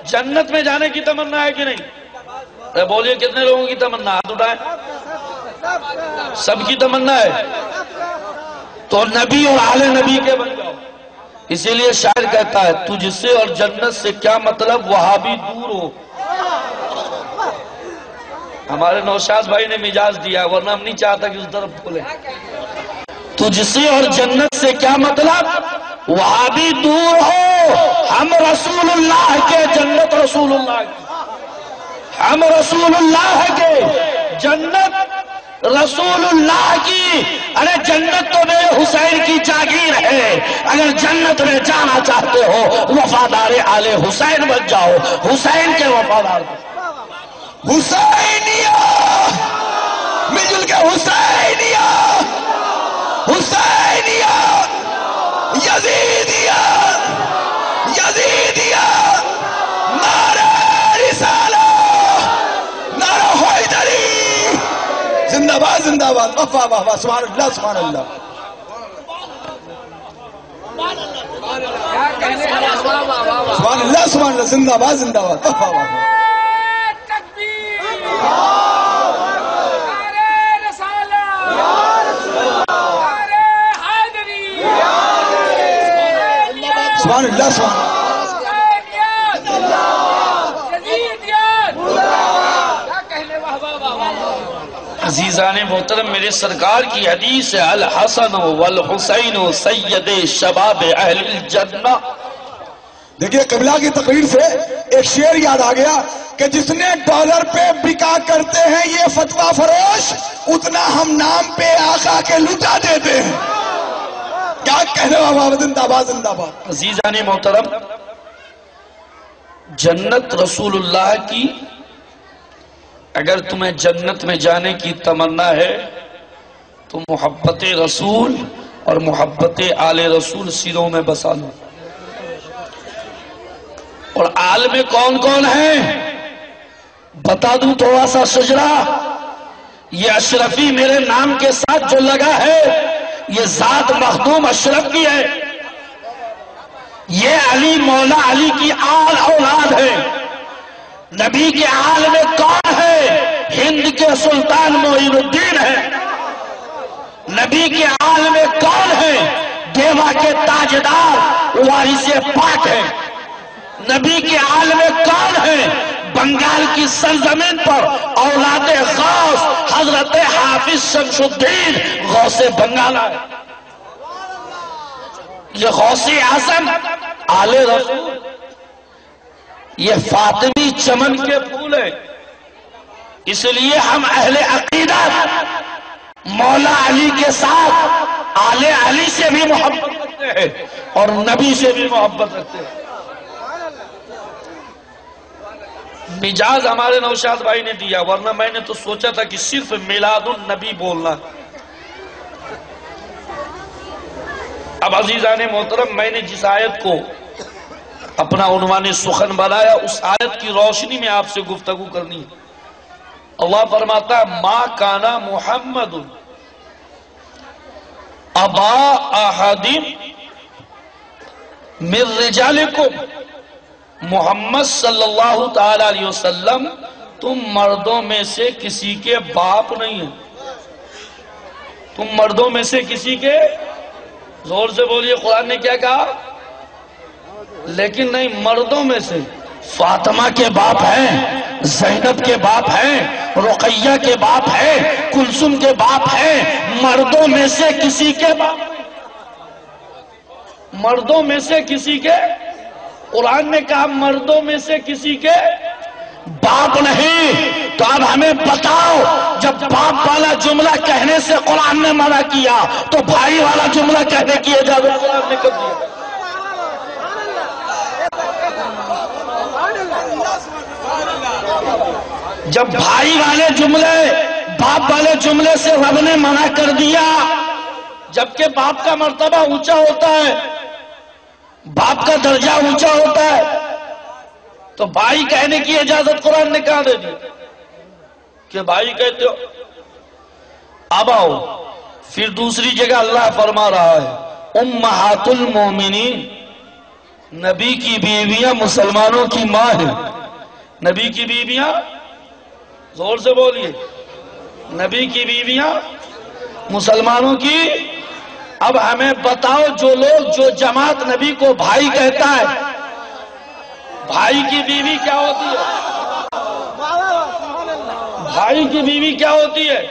جنت میں جانے کی تمنا ہے کہ نہیں؟ بولیے کتنے لوگوں کی تمنا؟ ہاتھ اٹھائیں۔ سب کی تمنا ہے تو نبی اور آل نبی کے بن جاؤ۔ اسی لیے شاعر کہتا ہے تجھ سے اور جنت سے کیا مطلب، وہابی دور ہو۔ ہمارے نوشاد بھائی نے مجاز دیا ورنہ ہم نہیں چاہتا کہ اس طرف بولے۔ تجھ سے اور جنت سے کیا مطلب، وہابی دور ہو، ہم رسول اللہ کے، جنت رسول اللہ کی، ہم رسول اللہ کے، جنت رسول اللہ کی۔ ارے جنت تو میرے حسین کی جاگیر ہے، اگر جنت میں جانا چاہتے ہو وفادار آل حسین بن جاؤ، حسین کے وفادار۔ حسینیہ مل جل کے، حسینیہ حسینیہ، یزیدیہ یزیدیہ، نعرہ رسالہ، نعرہ حیدری، زندہ باد زندہ باد، وفا وفا، سبحان اللہ سبحان اللہ۔ سبحان اللہ سبحان اللہ، زندہ باد زندہ باد، وفا وفا۔ سبحان اللہ سبحان عزیزان محترم، میرے سرکار کی حدیث ہے الحسن والحسین سید شباب اہل الجنہ۔ دیکھیے قبلہ کی تقریر سے ایک شعر یاد آ گیا کہ جس نے ڈالر پہ بکا کرتے ہیں یہ فتویٰ فروش، اتنا ہم نام پہ آقا کے لٹا دیتے ہیں۔ کیا کہنے بابا، زندہ باد زندہ باد۔ عزیزان محترم، جنت رسول اللہ کی، اگر تمہیں جنت میں جانے کی تمنا ہے تو محبت رسول اور محبت آل رسول سروں میں بسا لو۔ اور آل میں کون کون ہیں بتا دوں تھوڑا سا شجرہ۔ یہ اشرفی میرے نام کے ساتھ جو لگا ہے یہ ذات مخدوم اشرف کی ہے، یہ علی مولا علی کی آل اولاد ہے۔ نبی کے آل میں کون ہے؟ ہند کے سلطان معین الدین ہے۔ نبی کے آل میں کون ہے؟ دیوا کے تاجدار وارث پاک ہے۔ نبی کے آل میں کون ہے؟ بنگال کی سرزمین پر اولاد غوث حضرت حافظ شمس الدین غوث بنگال ہے۔ یہ غوث اعظم آل رسول، یہ فاطمی چمن کے پھول ہیں۔ اس لیے ہم اہل عقیدت مولا علی کے ساتھ آل علی سے بھی محبت رکھتے ہیں اور نبی سے بھی محبت رکھتے ہیں۔ مجاز ہمارے نوشاد بھائی نے دیا، ورنہ میں نے تو سوچا تھا کہ صرف میلاد النبی بولنا۔ اب عزیزان محترم، میں نے جس آیت کو اپنا عنوان سخن بنایا اس آیت کی روشنی میں آپ سے گفتگو کرنی ہے۔ اللہ فرماتا ہے ما کانا محمد ابا احد من رجالکم، محمد صلی اللہ تعالی علیہ وسلم تم مردوں میں سے کسی کے باپ نہیں ہیں۔ تم مردوں میں سے کسی کے، زور سے بولیے قرآن نے کیا کہا؟ لیکن نہیں، مردوں میں سے فاطمہ کے باپ ہیں، زینب کے باپ ہیں، رقیہ کے باپ ہیں، کلثوم کے باپ ہیں، مردوں میں سے کسی کے باپ۔ مردوں میں سے کسی کے، قرآن نے کہا مردوں میں سے کسی کے باپ نہیں. تو اب ہمیں بتاؤ، جب باپ والا جملہ کہنے سے قرآن نے منع کیا تو بھائی والا جملہ کہنے کی اجازت قرآن نے کب دیا؟ جب بھائی والے جملے، باپ والے جملے سے رب نے منع کر دیا، جبکہ باپ کا مرتبہ اونچا ہوتا ہے، باپ کا درجہ اونچا ہوتا ہے، تو بھائی کہنے کی اجازت قرآن نے کہاں دے دی کہ بھائی کہتے ہو؟ اب آؤ، پھر دوسری جگہ اللہ فرما رہا ہے امہات المومنین، نبی کی بیویاں مسلمانوں کی ماں ہیں. نبی کی بیویاں، زور سے بولیے، نبی کی بیویاں مسلمانوں کی. اب ہمیں بتاؤ، جو لوگ، جو جماعت نبی کو بھائی کہتا ہے، بھائی کی بیوی کیا ہوتی ہے؟ بھائی کی بیوی کیا ہوتی ہے؟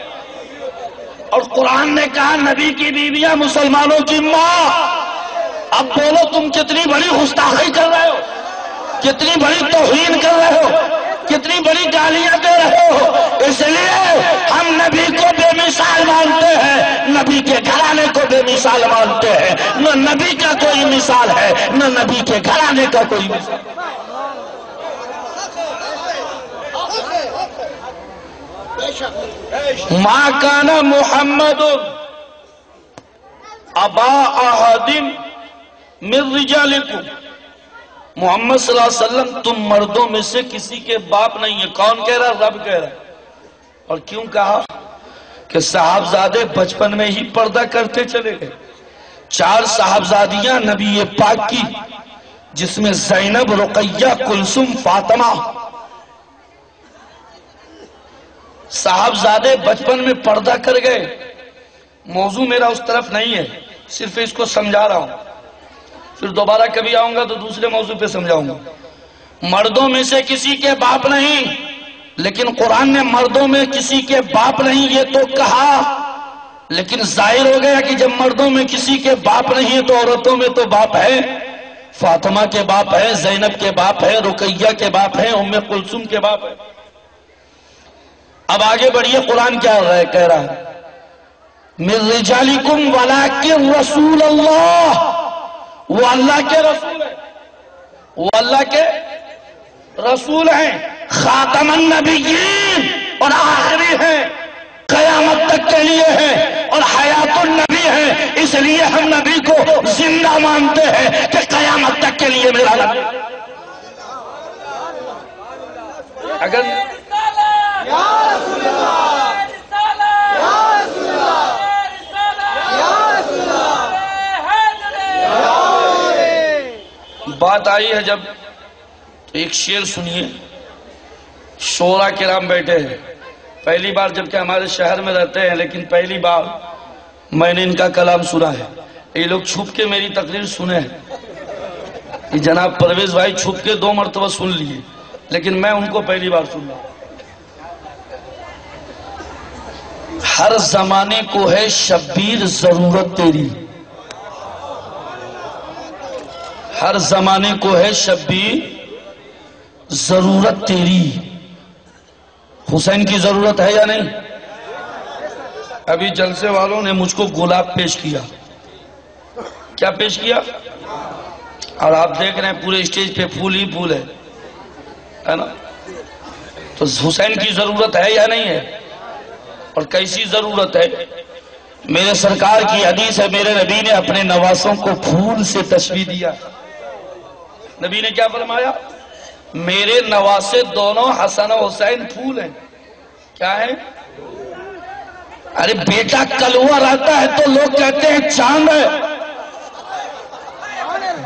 اور قرآن نے کہا نبی کی بیویاں مسلمانوں کی ماں. اب بولو تم کتنی بڑی گستاخی کر رہے ہو، کتنی بڑی توہین کر رہے ہو، کتنی بڑی گالیاں دے رہے ہو. اس لیے ہم نبی کو بے مثال مانتے ہیں، نبی کے گھرانے کو بے مثال مانتے ہیں. نہ نبی کا کوئی مثال ہے، نہ نبی کے گھرانے کا کوئی مثال. ما کان محمد ابا احد من رجالکم، محمد صلی اللہ علیہ وسلم تم مردوں میں سے کسی کے باپ نہیں ہے. کون کہہ رہا؟ رب کہہ رہا. اور کیوں کہا؟ کہ صاحبزادے بچپن میں ہی پردہ کرتے چلے گئے. 4 صاحبزادیاں نبی پاک کی، جس میں زینب، رقیہ، کلثوم، فاطمہ. صاحبزادے بچپن میں پردہ کر گئے. موضوع میرا اس طرف نہیں ہے، صرف اس کو سمجھا رہا ہوں. پھر دوبارہ کبھی آؤں گا تو دوسرے موضوع پہ سمجھاؤں گا. مردوں میں سے کسی کے باپ نہیں، لیکن قرآن نے مردوں میں کسی کے باپ نہیں یہ تو کہا، لیکن ظاہر ہو گیا کہ جب مردوں میں کسی کے باپ نہیں ہے تو عورتوں میں تو باپ ہے. فاطمہ کے باپ ہے، زینب کے باپ ہے، رقیہ کے باپ ہے، ام کلثوم کے باپ ہے. اب آگے بڑھیے، قرآن کیا کہہ رہا ہے؟ من رجالکم ولکن رسول اللہ، وہ اللہ کے رسول ہیں، وہ اللہ کے رسول ہیں. خاتم النبیین، اور آخری ہیں، قیامت تک کے لیے ہیں، اور حیات النبی ہیں. اس لیے ہم نبی کو زندہ مانتے ہیں کہ قیامت تک کے لیے میرا نبی. اگر بات آئی ہے جب، تو ایک شعر سنیے. شعراء کرام بیٹھے ہیں، پہلی بار جبکہ ہمارے شہر میں رہتے ہیں، لیکن پہلی بار میں نے ان کا کلام سنا ہے. یہ لوگ چھپ کے میری تقریر سنے ہیں. یہ جناب پرویز بھائی چھپ کے 2 مرتبہ سن لیے، لیکن میں ان کو پہلی بار سن رہا ہوں. ہر زمانے کو ہے شبیر ضرورت تیری، ہر زمانے کو ہے شبیر ضرورت تیری. حسین کی ضرورت ہے یا نہیں؟ ابھی جلسے والوں نے مجھ کو گلاب پیش کیا. کیا پیش کیا؟ اور آپ دیکھ رہے ہیں پورے اسٹیج پہ پھول ہی پھول ہے نا. تو حسین کی ضرورت ہے یا نہیں ہے؟ اور کیسی ضرورت ہے؟ میرے سرکار کی حدیث ہے، میرے نبی نے اپنے نواسوں کو پھول سے تشبیہ دیا. نبی نے کیا فرمایا؟ میرے نواسے دونوں حسن و حسین پھول ہیں. کیا ہے؟ ارے بیٹا کلوا رہتا ہے تو لوگ کہتے ہیں چاند ہے.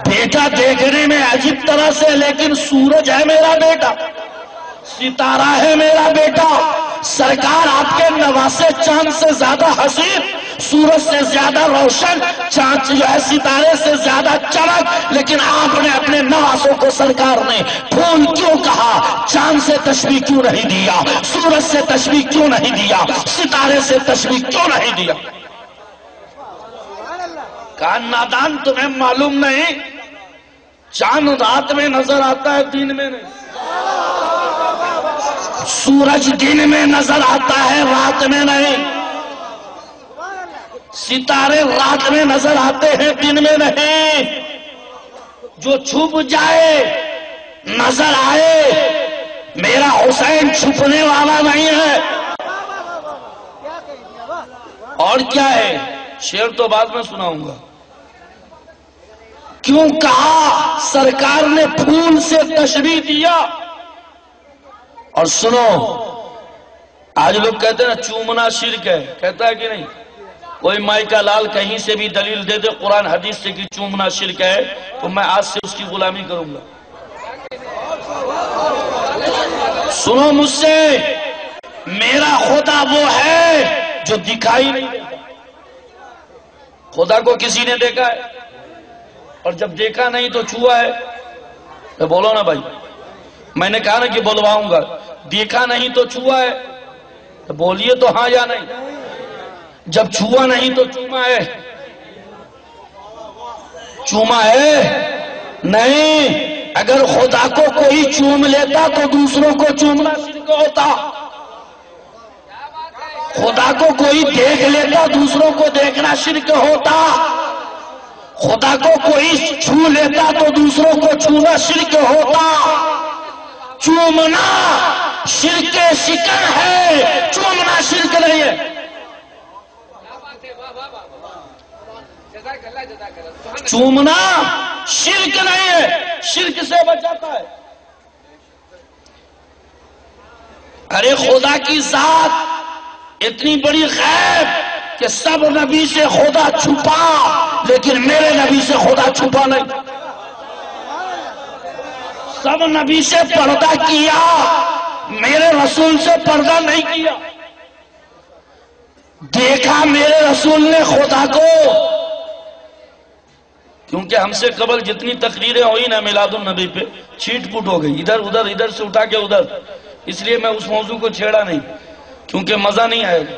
بیٹا دیکھنے میں عجیب طرح سے، لیکن سورج ہے میرا بیٹا، ستارہ ہے میرا بیٹا. سرکار آپ کے نواسے چاند سے زیادہ حسین، سورج سے زیادہ روشن، چاند جو ہے ستارے سے زیادہ چمک، لیکن آپ نے اپنے نواسوں کو سرکار نے پھول کیوں کہا؟ چاند سے تشبیہ کیوں نہیں دیا؟ سورج سے تشبیہ کیوں نہیں دیا؟ ستارے سے تشبیہ کیوں نہیں دیا؟ کہا نادان تمہیں معلوم نہیں چاند رات میں نظر آتا ہے دن میں نہیں، سورج دن میں نظر آتا ہے رات میں نہیں، ستارے رات میں نظر آتے ہیں دن میں نہیں، جو چھپ جائے نظر آئے میرا حسین چھپنے والا نہیں ہے۔ اور کیا ہے، شعر تو بعد میں سناؤں گا۔ کیوں کہا سرکار نے پھول سے تشریح دیا؟ اور سنو، آج لوگ کہتے ہیں نا چومنا شرک ہے، کہتا ہے کہ نہیں؟ کوئی مائی کا لال کہیں سے بھی دلیل دے دے قرآن حدیث سے کہ چومنا شرک ہے تو میں آج سے اس کی غلامی کروں گا۔ سنو مجھ سے، میرا خدا وہ ہے جو دکھائی نہیں دیتا۔ خدا کو کسی نے دیکھا ہے؟ اور جب دیکھا نہیں تو چھوا ہے؟ تو بولو نا بھائی، میں نے کہا نا کہ بلواؤں گا، دیکھا نہیں تو چھوا ہے؟ تو بولیے تو ہاں یا نہیں۔ جب چھوا نہیں تو چوما ہے؟ چوما ہے نہیں۔ اگر خدا کو کوئی چوم لیتا تو دوسروں کو چومنا شرک ہوتا، خدا کو کوئی دیکھ لیتا دوسروں کو دیکھنا شرک ہوتا، خدا کو کوئی چھو لیتا تو دوسروں کو چھونا شرک ہوتا۔ چومنا شرک شکن ہے، چومنا شرک نہیں ہے۔ چومنا شرک نہیں ہے، شرک سے بچاتا ہے۔ ارے خدا کی ذات اتنی بڑی غیب کہ سب نبی سے خدا چھپا، لیکن میرے نبی سے خدا چھپا نہیں۔ سب نبی سے پردہ کیا، میرے رسول سے پردہ نہیں کیا۔ دیکھا میرے رسول نے خدا کو، کیونکہ ہم سے قبل جتنی تقریریں ہوئی نا میلاد النبی پہ چھیٹ پوٹ ہو گئی، ادھر سے اٹھا کے ادھر، اس لیے میں اس موضوع کو چھیڑا نہیں، کیونکہ مزہ نہیں آئے گا۔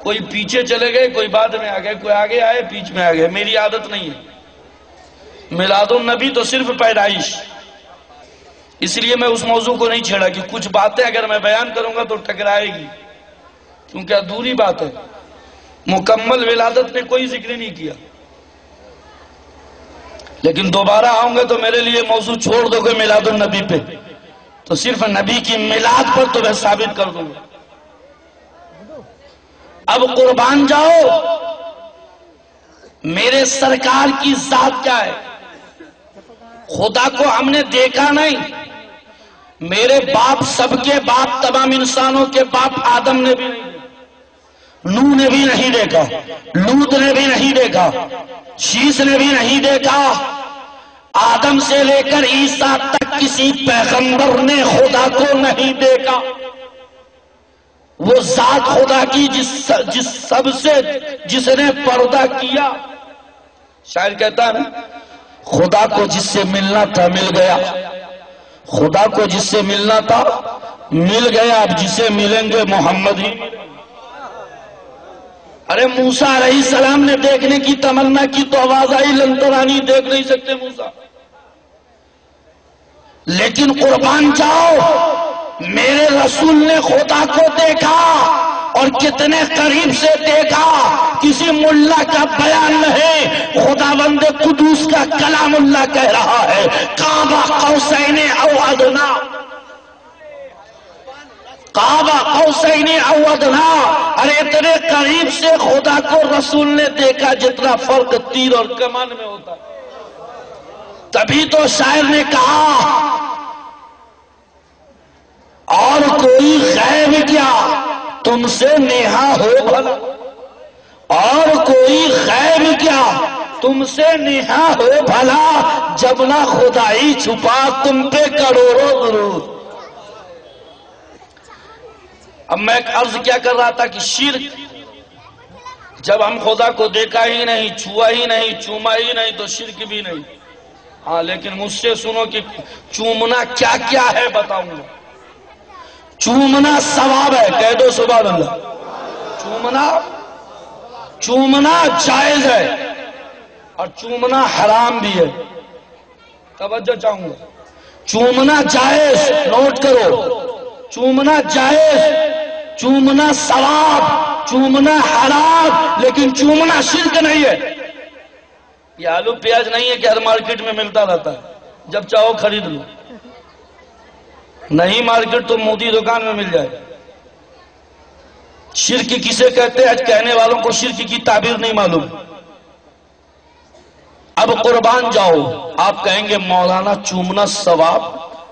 کوئی پیچھے چلے گئے، کوئی بعد میں آ گئے، کوئی آگے آئے پیچھے میں آ گئے، میری عادت نہیں ہے۔ میلاد النبی تو صرف پیدائش، اس لیے میں اس موضوع کو نہیں چھیڑا کہ کچھ باتیں اگر میں بیان کروں گا تو ٹکرائے گی، کیونکہ ادھوری بات ہے، مکمل ولادت میں کوئی ذکر نہیں کیا۔ لیکن دوبارہ آؤں گا تو میرے لیے موضوع چھوڑ دو گے میلاد النبی پہ، تو صرف نبی کی میلاد پر تو میں ثابت کر دوں گا۔ اب قربان جاؤ، میرے سرکار کی ذات کیا ہے؟ خدا کو ہم نے دیکھا نہیں، میرے باپ سب کے باپ، تمام انسانوں کے باپ آدم نے بھی نہیں دیکھا، نوح نے بھی نہیں دیکھا، لوط نے بھی نہیں دیکھا، شیس نے بھی نہیں دیکھا، آدم سے لے کر عیسیٰ تک کسی پیغمبر نے خدا کو نہیں دیکھا۔ وہ ذات خدا کی جس نے پردہ کیا، شاعر کہتا ہے نا، خدا کو جس سے ملنا تھا مل گیا، خدا کو جس سے ملنا تھا مل گیا، اب جسے ملیں گے محمد ہی۔ ارے موسیٰ علیہ السلام نے دیکھنے کی تمنا کی تو آواز آئی لن ترانی، دیکھ نہیں سکتے موسیٰ، لیکن قربان جاؤ میرے رسول نے خدا کو دیکھا، اور کتنے قریب سے دیکھا، کسی ملا کا بیان نہیں، خداوند قدوس کا کلام اللہ کہہ رہا ہے، قاب قوسین او ادنا، قاب قوسین او ادنا۔ ارے اتنے قریب سے خدا کو رسول نے دیکھا جتنا فرق تیر اور کمان میں ہوتا۔ تبھی تو شاعر نے کہا، اور کوئی غیب کیا تم سے نیہا ہو بھلا، اور کوئی غیب کیا تم سے نیہا ہو بھلا، جب نہ خدائی چھپا تم پہ کروڑوں درود۔ اب میں ایک عرض کیا کر رہا تھا کہ شرک، جب ہم خدا کو دیکھا ہی نہیں، چھوا ہی نہیں، چوما ہی نہیں تو شرک بھی نہیں۔ ہاں لیکن مجھ سے سنو کہ چومنا کیا کیا ہے بتاؤں گا۔ چومنا ثواب ہے، کہہ دو سبحان اللہ۔ چومنا جائز ہے، اور چومنا حرام بھی ہے. توجہ چاہوں گا. چومنا جائز، نوٹ کرو، چومنا جائز، چومنا ثواب، چومنا حرام، لیکن چومنا شرک نہیں ہے. یہ آلو پیاز نہیں ہے کہ ہر مارکیٹ میں ملتا رہتا ہے، جب چاہو خرید لو. نہیں مارکیٹ تو مودی دکان میں مل جائے. شرک کسے کہتے ہیں؟ آج کہنے والوں کو شرک کی تعبیر نہیں معلوم. اب قربان جاؤ، آپ کہیں گے مولانا چومنا ثواب،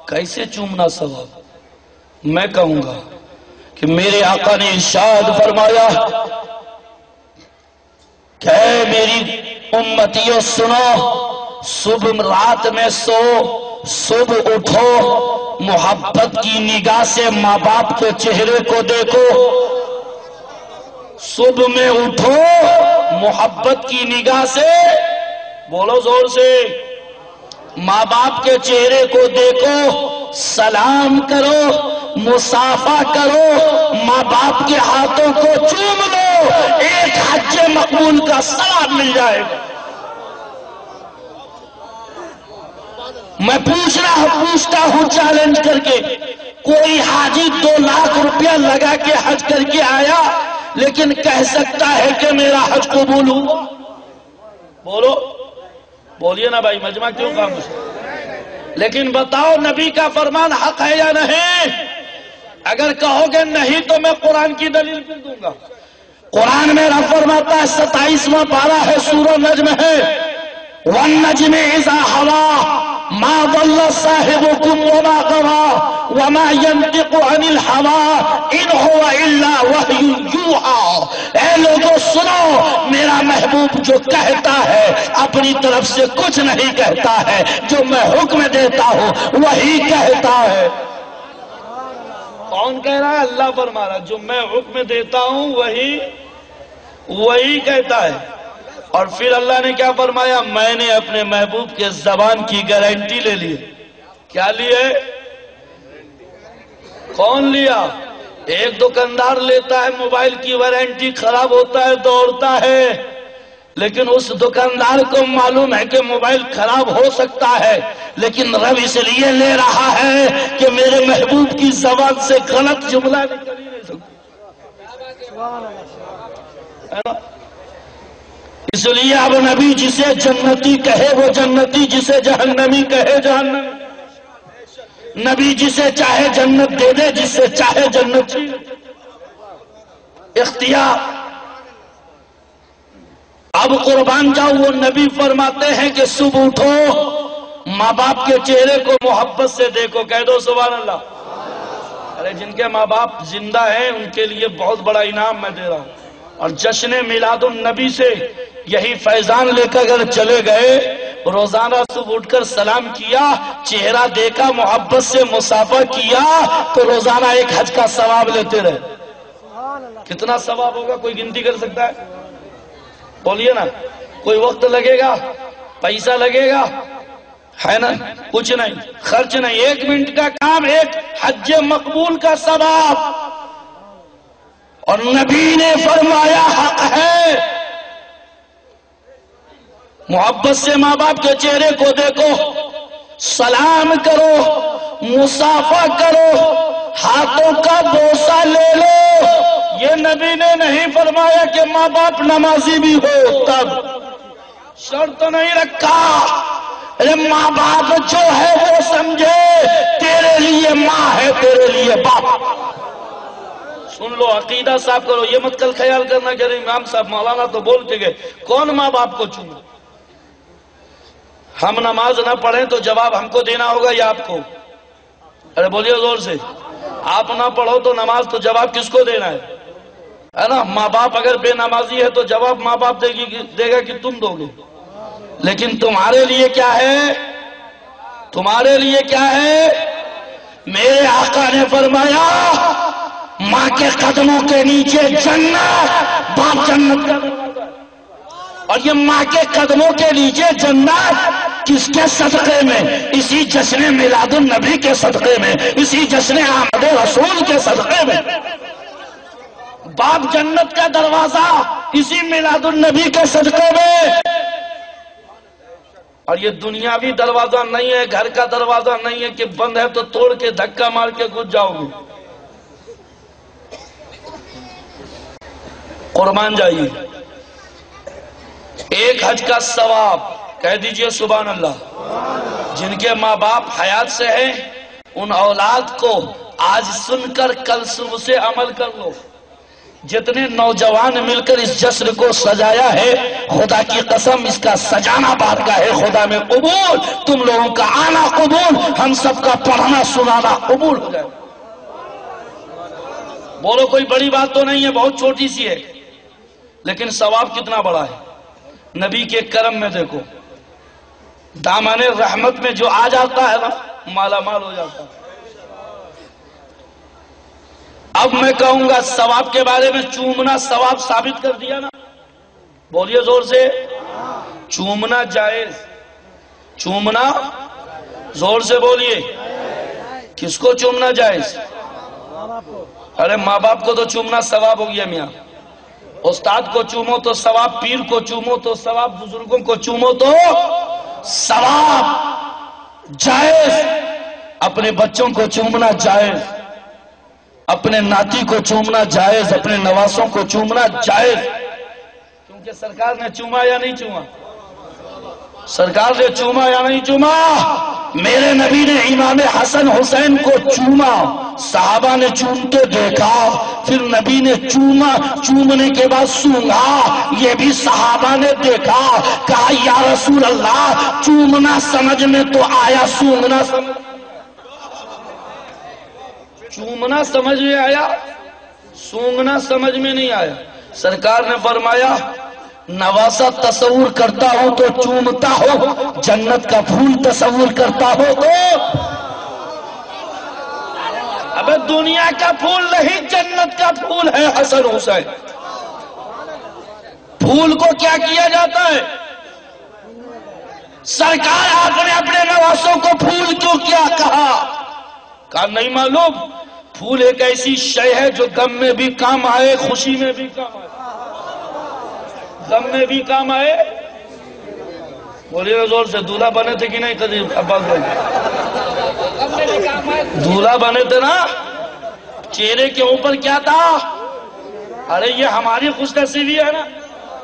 کیسے چومنا ثواب؟ میں کہوں گا کہ میرے آقا نے ارشاد فرمایا کہ اے میری امتیوں سنو، صبح رات میں سو، صبح اٹھو، محبت کی نگاہ سے ماں باپ کے چہرے کو دیکھو. صبح میں اٹھو، محبت کی نگاہ سے، بولو زور سے، ماں باپ کے چہرے کو دیکھو، سلام کرو، مصافحہ کرو، ماں باپ کے ہاتھوں کو چوم لو، ایک حج مقبول کا ثواب مل جائے گا. میں پوچھتا ہوں چیلنج کر کے، کوئی حاجی 2 لاکھ روپیہ لگا کے حج کر کے آیا لیکن کہہ سکتا ہے کہ میرا حج قبول ہوا؟ بولو، بولیے نا بھائی، مجمع کیوں خاموش ہے؟ لیکن بتاؤ نبی کا فرمان حق ہے یا نہیں؟ اگر کہو گے نہیں تو میں قرآن کی دلیل کیوں دوں گا؟ قرآن میں رب فرماتا ہے، 27واں پارہ ہے، سورہ نجم ہے، وَالنَّجْمِ إِذَا هَوَىٰ مَا ضَلَّ صَاحِبُكُمْ وَمَا غَوَىٰ وَمَا يَنطِقُ عَنِ الْهَوَىٰ إِنْ هُوَ إِلَّا وَحْيٌ يُوحَىٰ. اے لوگوں سنو، میرا محبوب جو کہتا ہے اپنی طرف سے کچھ نہیں کہتا ہے، جو میں حکم دیتا ہوں وہی کہتا ہے. کون کہہ رہا ہے؟ اللہ فرما رہا ہے، جو میں حکم دیتا ہوں وہی کہتا ہے. اور پھر اللہ نے کیا فرمایا؟ میں نے اپنے محبوب کے زبان کی گارنٹی لے لی. کیا لیے؟ کون لیا؟ ایک دکاندار لیتا ہے موبائل کی وارنٹی، خراب ہوتا ہے دوڑتا ہے، لیکن اس دکاندار کو معلوم ہے کہ موبائل خراب ہو سکتا ہے، لیکن رب اس لیے لے رہا ہے کہ میرے محبوب کی زبان سے غلط جملہ نکل ہی نہیں سکتا. اس لیے اب نبی جسے جنتی کہے وہ جنتی، جسے جہنمی کہے جہنمی. نبی جسے چاہے جنت دے دے، جسے چاہے جنت اختیار. اب قربان جاؤ، وہ نبی فرماتے ہیں کہ صبح اٹھو، ماں باپ کے چہرے کو محبت سے دیکھو. کہہ دو سبحان اللہ. ارے جن کے ماں باپ زندہ ہیں ان کے لیے بہت بڑا انعام میں دے رہا ہوں. اور جشن میلاد النبی سے یہی فیضان لے کر اگر چلے گئے، روزانہ صبح اٹھ کر سلام کیا، چہرہ دیکھا، محبت سے مصافحہ کیا، تو روزانہ ایک حج کا ثواب لیتے رہے. کتنا ثواب ہوگا کوئی گنتی کر سکتا ہے؟ بولیے نا. کوئی وقت لگے گا، پیسہ لگے گا، ہے نا؟ کچھ نہیں، خرچ نہیں، 1 منٹ کا کام، ایک حج مقبول کا ثواب. اور نبی نے فرمایا حق ہے. محبت سے ماں باپ کے چہرے کو دیکھو، سلام کرو، مصافحہ کرو، ہاتھوں کا بوسہ لے لو. یہ نبی نے نہیں فرمایا کہ ماں باپ نمازی بھی ہو، تب شرط نہیں رکھا. ارے ماں باپ جو ہے وہ سمجھے تیرے لیے ماں ہے، تیرے لیے باپ. سن لو، عقیدہ صاف کرو. یہ مت کل خیال کرنا کہ امام صاحب مولانا تو بول کے گئے، کون ماں باپ کو چومے؟ ہم نماز نہ پڑھیں تو جواب ہم کو دینا ہوگا یا آپ کو؟ ارے بولیے زور سے. آپ نہ پڑھو تو نماز تو جواب کس کو دینا ہے نا؟ ماں باپ اگر بے نمازی ہے تو جواب ماں باپ دے گا کہ تم دو گے. لیکن تمہارے لیے کیا ہے؟ تمہارے لیے کیا ہے؟ میرے آقا نے فرمایا ماں کے قدموں کے نیچے جنت، باپ جنت کا دروازہ. اور یہ ماں کے قدموں کے نیچے جنت کس کے صدقے میں؟ اسی جشن میلاد النبی کے صدقے میں، اسی جشن آمد رسول کے صدقے میں. باپ جنت کا دروازہ اسی میلاد النبی کے صدقے میں. اور یہ دنیاوی دروازہ نہیں ہے، گھر کا دروازہ نہیں ہے کہ بند ہے تو توڑ کے دھکا مار کے گھس جاؤ گے. قربان جائیے. ایک حج کا ثواب، کہہ دیجئے سبحان اللہ. جن کے ماں باپ حیات سے ہیں ان اولاد کو آج سن کر کل صبح سے عمل کر لو. جتنے نوجوان مل کر اس جشن کو سجایا ہے، خدا کی قسم اس کا سجانا بات کا ہے خدا میں قبول، تم لوگوں کا آنا قبول، ہم سب کا پڑھنا سنانا قبول ہو جائے. بولو کوئی بڑی بات تو نہیں ہے، بہت چھوٹی سی ہے، لیکن ثواب کتنا بڑا ہے. نبی کے کرم میں دیکھو، دامن رحمت میں جو آ جاتا ہے نا مالا مال ہو جاتا ہے. اب میں کہوں گا ثواب کے بارے میں، چومنا ثواب ثابت کر دیا نا، بولیے زور سے. چومنا جائز، چومنا زور سے بولیے. کس کو چومنا جائز؟ ارے ماں باپ کو تو چومنا ثواب ہو گیا میاں. استاد کو چومو تو ثواب، پیر کو چومو تو ثواب، بزرگوں کو چومو تو ثواب. جائز. اپنے بچوں کو چومنا جائز، اپنے ناتی کو چومنا جائز، اپنے نواسوں کو چومنا جائز. کیونکہ سرکار نے چوما یا نہیں چوما؟ سرکار نے چوما یا نہیں چوما؟ میرے نبی نے امام حسن حسین کو چوما، صحابہ نے چومتے دیکھا، پھر نبی نے چوما، چومنے کے بعد سونگا، یہ بھی صحابہ نے دیکھا. کہا یا رسول اللہ چومنا سمجھ میں تو آیا، سونگنا سمجھ، چومنا سمجھ میں آیا، سونگنا سمجھ میں نہیں آیا. سرکار نے فرمایا نواسا تصور کرتا ہو تو چومتا ہو، جنت کا پھول تصور کرتا ہو تو. ابے دنیا کا پھول نہیں، جنت کا پھول ہے حسن حسین. پھول کو کیا کیا جاتا ہے؟ سرکار آپ نے اپنے نواسوں کو پھول کیوں کیا کہا؟ کہا نہیں معلوم. پھول ایک ایسی شے ہے جو غم میں بھی کام آئے، خوشی میں بھی کام آئے. غم میں بھی کام آئے. بولیے زور سے. دولہا بنے تھے کہ نہیں کبھی عباس بھائی؟ دولہا بنے تھے نا، چہرے کے اوپر کیا تھا؟ ارے یہ ہماری خوش نصیبی ہے نا.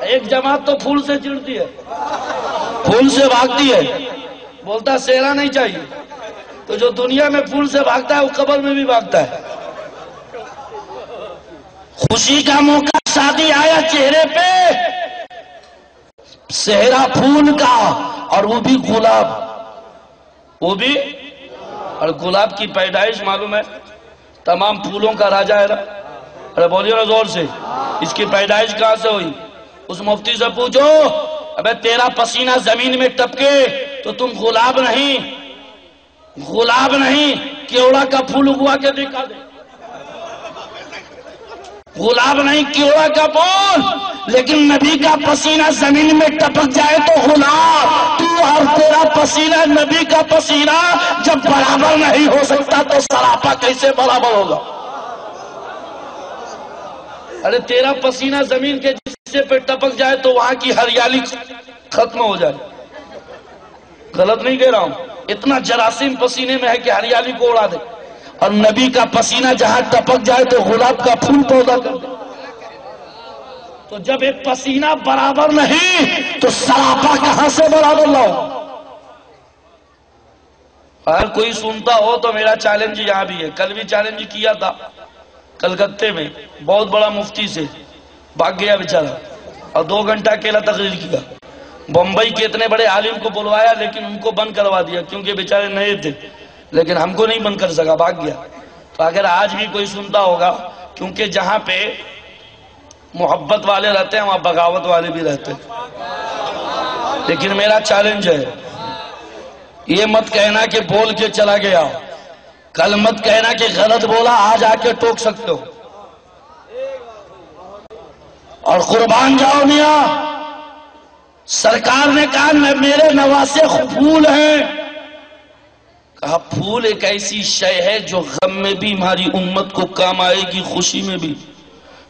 ایک جماعت تو پھول سے چڑھتی ہے، پھول سے بھاگتی ہے، بولتا سہرا نہیں چاہیے. تو جو دنیا میں پھول سے بھاگتا ہے وہ قبر میں بھی بھاگتا ہے. خوشی کا موقع، شادی آیا، چہرے پہ صحرا پھول کا، اور وہ بھی گلاب. وہ بھی، اور گلاب کی پیدائش معلوم ہے تمام پھولوں کا راجہ ہے نا. ارے بولیے نا زور سے. اس کی پیدائش کہاں سے ہوئی؟ اس مفتی سے پوچھو، ابے تیرا پسینہ زمین میں ٹپکے تو تم گلاب نہیں، گلاب نہیں، کیوڑا کا پھول اگوا کے دکھا دے. گلاب نہیں، کیوڑا کا پھول. لیکن نبی کا پسینہ زمین میں ٹپک جائے تو گلاب. تو اور تیرا پسینہ، نبی کا پسینہ جب برابر نہیں ہو سکتا تو سراپا کیسے برابر ہوگا؟ ارے تیرا پسینہ زمین کے حصے پہ ٹپک جائے تو وہاں کی ہریالی ختم ہو جائے. غلط نہیں کہہ رہا ہوں. اتنا جراثیم پسینے میں ہے کہ ہریالی کو اڑا دے. اور نبی کا پسینہ جہاں ٹپک جائے تو گلاب کا پھول پیدا کر دے. تو جب ایک پسینہ برابر نہیں تو سراپا کہاں سے برابر لاؤ؟ اگر کوئی سنتا ہو تو میرا چیلنج یہاں بھی ہے. کل بھی چیلنج کیا تھا کلکتے میں، بہت بڑا مفتی سے، بھاگ گیا بیچارہ، اور 2 گھنٹہ اکیلا تقریر کیا. بمبئی کے اتنے بڑے عالم کو بلوایا لیکن ان کو بند کروا دیا کیونکہ بیچارے نئے تھے، لیکن ہم کو نہیں بند کر سکا، بھاگ گیا. تو اگر آج بھی کوئی سنتا ہوگا، کیونکہ جہاں پہ محبت والے رہتے ہیں وہاں بغاوت والے بھی رہتے ہیں. لیکن میرا چیلنج ہے، یہ مت کہنا کہ بول کے چلا گیا، کل مت کہنا کہ غلط بولا، آج آ کے ٹوک سکتے ہو. اور قربان جاؤ میاں، سرکار نے کہا میرے نواسے پھول ہیں. کہا پھول ایک ایسی شے ہے جو غم میں بھی ہماری امت کو کام آئے گی، خوشی میں بھی.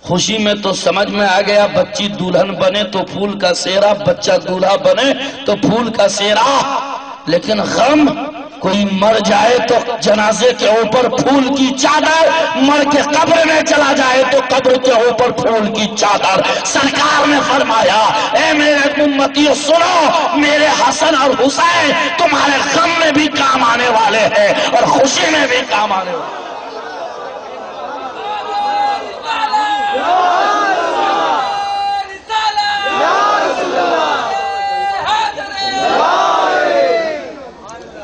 خوشی میں تو سمجھ میں آ گیا بچی دلہن بنے تو پھول کا سیرا، بچہ دولہا بنے تو پھول کا سیرا، لیکن غم کوئی مر جائے تو جنازے کے اوپر پھول کی چادر، مر کے قبر میں چلا جائے تو قبر کے اوپر پھول کی چادر۔ سرکار نے فرمایا اے میرے امتیوں سنو، میرے حسن اور حسین تمہارے غم میں بھی کام آنے والے ہیں اور خوشی میں بھی کام آنے والے ہیں۔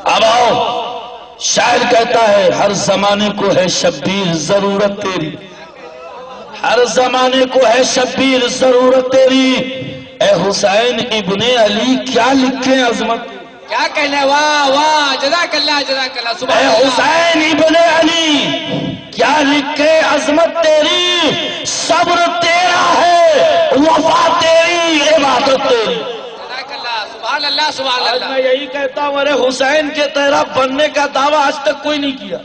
اب آؤ، شاعر کہتا ہے ہر زمانے کو ہے شبیر ضرورت تیری، ہر زمانے کو ہے شبیر ضرورت تیری، اے حسین ابن علی کیا لکھیں عظمت، کیا کہنا، واہ واہ، جزاک اللہ جزاک اللہ، سبحان اے اللہ۔ حسین ابن علی کیا لکھے عظمت تیری، صبر تیرا ہے وفا تیری عبادت تیری۔ جزاک اللہ، سبحان اللہ سبحان آج اللہ۔ میں یہی کہتا ہوں ارے حسین کے طرح بننے کا دعویٰ آج تک کوئی نہیں کیا،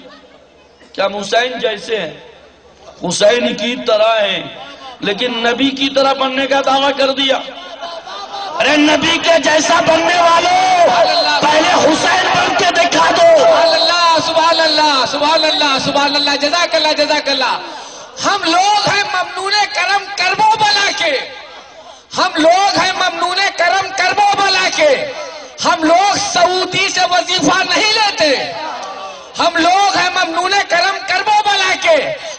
کیا ہم حسین جیسے ہیں، حسین کی طرح ہیں، لیکن نبی کی طرح بننے کا دعویٰ کر دیا۔ ارے نبی کے جیسا بننے والوں پہلے حسین بن کے دکھا دو۔ سبحان اللہ سبحان اللہ سبحان اللہ سبحان اللہ، جزاک اللہ جزاک اللہ۔ ہم لوگ ہیں ممنون کرم کربو بلا کے، ہم لوگ ہیں ممنون کرم کربو بلا کے، ہم لوگ سعودی سے وظیفہ نہیں لیتے، ہم لوگ ہیں ممنون کرم کربو بلا کے،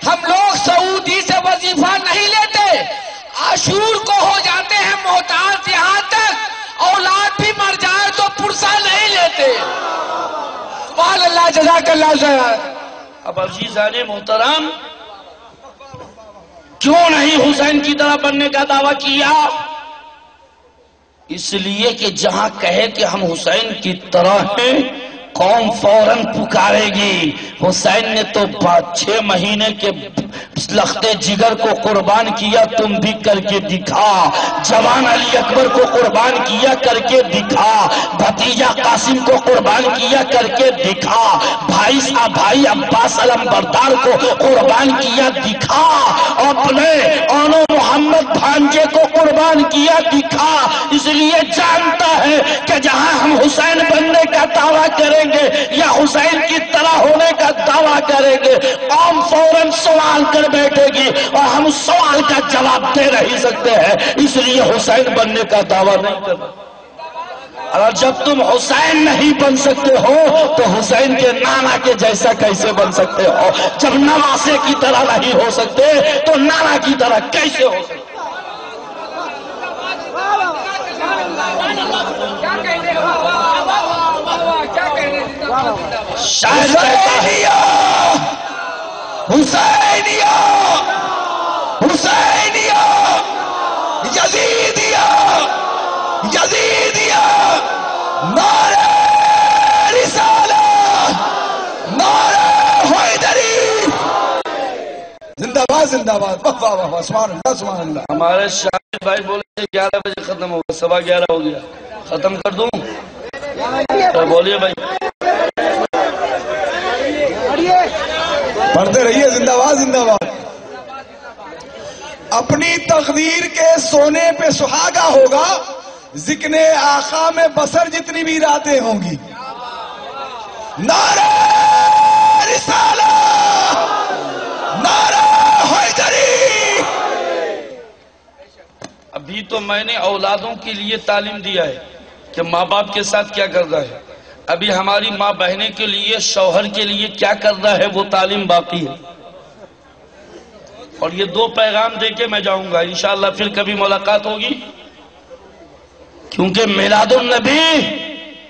ہم لوگ سعودی سے وظیفہ نہیں لیتے، عاشور کو ہو جاتے ہیں محتاج یہاں تک اولاد بھی مر جائے تو پرسہ نہیں لیتے۔ سبحان اللہ جزاک اللہ خیر۔ اب عزیزان محترم کیوں نہیں حسین کی طرح بننے کا دعویٰ کیا؟ اس لیے کہ جہاں کہے کہ ہم حسین کی طرح ہیں قوم فوراً پکارے گی۔ حسین نے تو 6 مہینے کے لخت جگر کو قربان کیا، تم بھی کر کے دکھا۔ جوان علی اکبر کو قربان کیا، کر کے دکھا۔ بھتیجا قاسم کو قربان کیا، کر کے دکھا۔ بھائی عباس علم بردار کو قربان کیا، دکھا۔ اپنے آنو محمد بھانجے کو قربان کیا، دکھا۔ اس لیے جانتا ہے کہ جہاں ہم حسین بننے کا دعویٰ کریں گے یا حسین کی طرح ہونے کا دعویٰ کریں گے، قوم فوراً سوال کر بیٹھے گی اور ہم سوال کا جواب دے نہیں سکتے ہیں، اس لیے حسین بننے کا دعویٰ نہیں کرنا۔ اور جب تم حسین نہیں بن سکتے ہو تو حسین کے نانا کے جیسا کیسے بن سکتے ہو؟ جب نواسے کی طرح نہیں ہو سکتے تو نانا کی طرح کیسے ہو سکتے؟ شاعر کہتا ہے حسینیا حسینیا یزیدیا یزیدیا، نعرہ رسالت، نعرہ حیدری، زندہ باد زندہ باد، واہ واہ واہ، سبحان اللہ سبحان اللہ۔ ہمارے شاہد بھائی بولے تھے 11 بجے ختم ہوگا، 11:15 ہو گیا، ختم کر دوں؟ بولیے بھائی، پڑھتے رہیے، زندہ باد زندہ باد۔ اپنی تقدیر کے سونے پہ سہاگا ہوگا، ذکر آقا میں بسر جتنی بھی راتیں ہوں گی۔ نعرہ رسالت، نعرہ حیدری۔ ابھی تو میں نے اولادوں کے لیے تعلیم دیا ہے کہ ماں باپ کے ساتھ کیا کرنا ہے، ابھی ہماری ماں بہنیں کے لیے، شوہر کے لیے کیا کرنا ہے وہ تعلیم باقی ہے۔ اور یہ 2 پیغام دے کے میں جاؤں گا، انشاءاللہ پھر کبھی ملاقات ہوگی، کیونکہ میلاد النبی،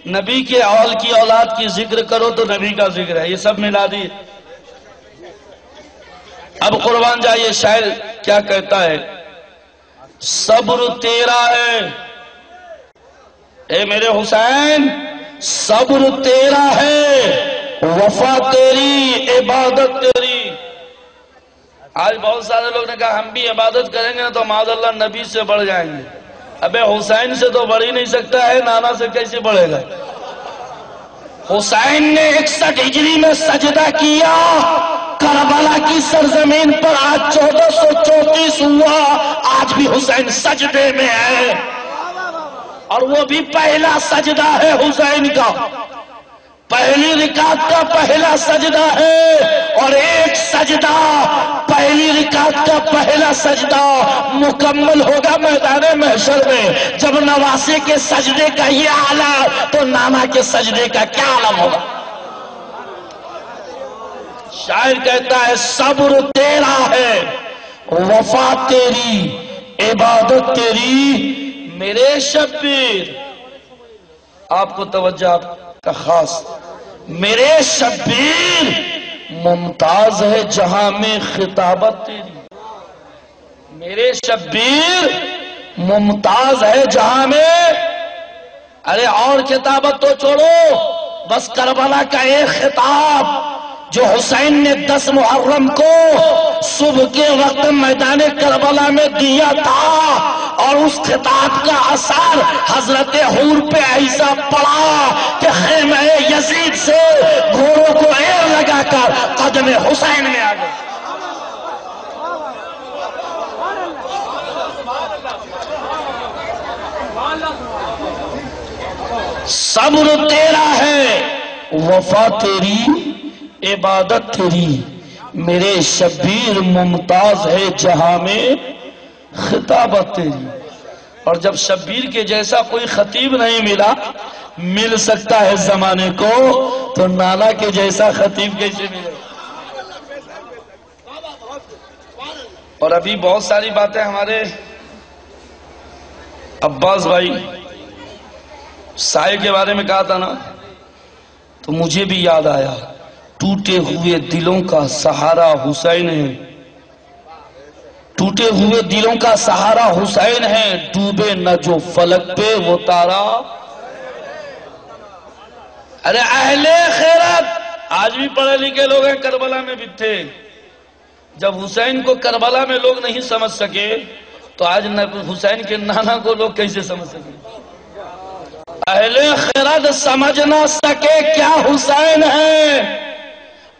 نبی کے اول کی اولاد کی ذکر کرو تو نبی کا ذکر ہے، یہ سب میلادی ہے۔ اب قربان جائیے شاعر کیا کہتا ہے، صبر تیرا ہے اے میرے حسین، صبر تیرا ہے وفا تیری عبادت تیری۔ آج بہت سارے لوگ نے کہا ہم بھی عبادت کریں گے تو معاذ اللہ نبی سے بڑھ جائیں گے۔ ابے حسین سے تو بڑھ ہی نہیں سکتا ہے، نانا سے کیسے بڑھے گا؟ حسین نے 61 ہجری میں سجدہ کیا، کربلا کی سرزمین پر آج 1434 ہوا، آج بھی حسین سجدے میں ہے، اور وہ بھی پہلا سجدہ ہے حسین کا، پہلی رکعت کا پہلا سجدہ ہے، اور ایک سجدہ پہلی رکعت کا پہلا سجدہ مکمل ہوگا میدان محشر میں، جب نواسے کے سجدے کا یہ عالم تو نانا کے سجدے کا کیا عالم ہوگا؟ شاعر کہتا ہے صبر تیرا ہے، وفا تیری، عبادت تیری، میرے شبیر، آپ کو توجہ کا خاص، میرے شبیر ممتاز ہے جہاں میں خطابت تیری، میرے شبیر ممتاز ہے جہاں میں، ارے اور خطابت تو چھوڑو، بس کربلا کا ایک خطاب جو حسین نے 10 محرم کو صبح کے وقت میدان کربلا میں دیا تھا، اور اس خطاب کا اثر حضرت حور پہ ایسا پڑا کہ خیمہ یزید سے گھوڑوں کو ایر لگا کر قدم حسین میں آ گئے۔ صبر تیرا ہے، وفا تیری، عبادت تیری، میرے شبیر ممتاز ہے جہاں میں خطابت تیری۔ اور جب شبیر کے جیسا کوئی خطیب نہیں مل سکتا ہے زمانے کو، تو نانا کے جیسا خطیب کیسے ملے؟ اور ابھی بہت ساری باتیں ہمارے عباس بھائی سائے کے بارے میں کہا تھا نا، تو مجھے بھی یاد آیا، ٹوٹے ہوئے دلوں کا سہارا حسین ہے، ٹوٹے ہوئے دلوں کا سہارا حسین ہے، ڈوبے نہ جو فلک پہ وہ تارا۔ ارے اہل خیرات آج بھی پڑھے لکھے لوگ ہیں، کربلا میں بھی تھے، جب حسین کو کربلا میں لوگ نہیں سمجھ سکے تو آج حسین کے نانا کو لوگ کیسے سمجھ سکے؟ اہل خیرات سمجھ نہ سکے کیا حسین ہے؟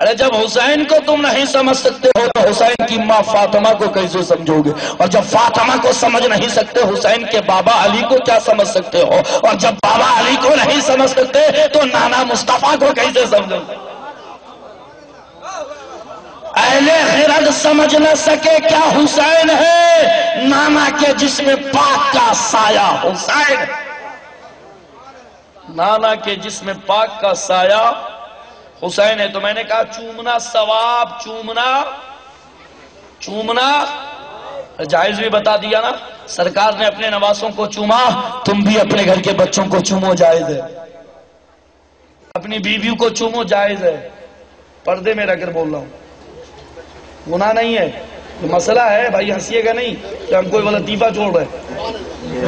ارے جب حسین کو تم نہیں سمجھ سکتے ہو تو حسین کی ماں فاطمہ کو کیسے سمجھو گے؟ اور جب فاطمہ کو سمجھ نہیں سکتے حسین کے بابا علی کو کیا سمجھ سکتے ہو؟ اور جب بابا علی کو نہیں سمجھ سکتے تو نانا مصطفیٰ کو کیسے سمجھو گے؟ اہل خرد سمجھ نہ سکے کیا حسین ہے؟ نانا کے جسم پاک کا سایہ حسین، نانا کے جسم پاک کا سایہ حسین ہے۔ تو میں نے کہا چومنا ثواب، چومنا جائز بھی بتا دیا نا، سرکار نے اپنے نواسوں کو چوما، تم بھی اپنے گھر کے بچوں کو چومو، جائز ہے، اپنی بیویوں کو چومو، جائز ہے، پردے میں رہ کر بول رہا ہوں، گناہ نہیں ہے، مسئلہ ہے بھائی، ہنسیے گا نہیں کہ ہم کوئی لطیفہ چھوڑ رہے،